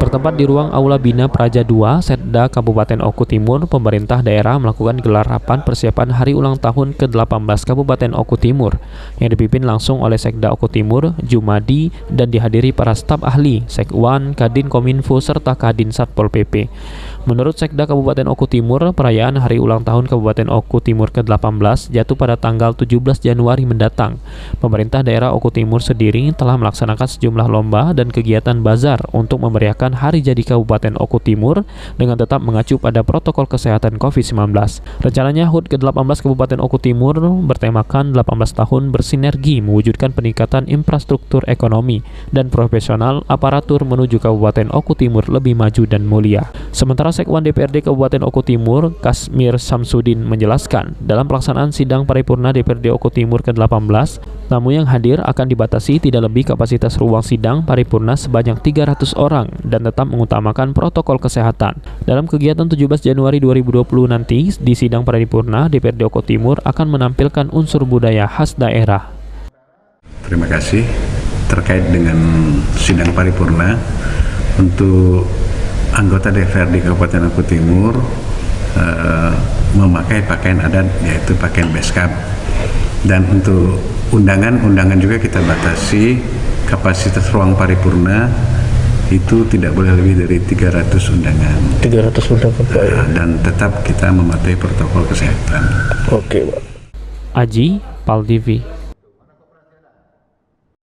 Bertempat di ruang Aula Bina Praja 2, Setda Kabupaten Oku Timur, pemerintah daerah melakukan gelar rapat persiapan hari ulang tahun ke-18 Kabupaten Oku Timur yang dipimpin langsung oleh Sekda Oku Timur, Jumadi, dan dihadiri para staf ahli, Sekwan, Kadin Kominfo, serta Kadin Satpol PP. Menurut Sekda Kabupaten Oku Timur, perayaan hari ulang tahun Kabupaten Oku Timur ke-18 jatuh pada tanggal 17 Januari mendatang. Pemerintah daerah Oku Timur sendiri telah melaksanakan sejumlah lomba dan kegiatan bazar untuk memeriahkan hari jadi Kabupaten Oku Timur dengan tetap mengacu pada protokol kesehatan COVID-19. Rencananya HUT ke-18 Kabupaten Oku Timur bertemakan 18 tahun bersinergi mewujudkan peningkatan infrastruktur ekonomi dan profesional aparatur menuju Kabupaten Oku Timur lebih maju dan mulia. Sementara Sekwan DPRD Kabupaten Oku Timur, Kasmir Samsudin menjelaskan, dalam pelaksanaan sidang paripurna DPRD Oku Timur ke-18, tamu yang hadir akan dibatasi tidak lebih kapasitas ruang sidang paripurna sebanyak 300 orang dan tetap mengutamakan protokol kesehatan. Dalam kegiatan 17 Januari 2020 nanti, di sidang paripurna DPRD Oku Timur akan menampilkan unsur budaya khas daerah. Terima kasih terkait dengan sidang paripurna untuk anggota DPRD Kabupaten Oku Timur memakai pakaian adat, yaitu pakaian beskap. Dan untuk undangan juga kita batasi kapasitas ruang paripurna itu tidak boleh lebih dari 300 undangan. 300 undangan, Pak. Dan tetap kita mematuhi protokol kesehatan. Oke, Pak. Aji, PAL TV.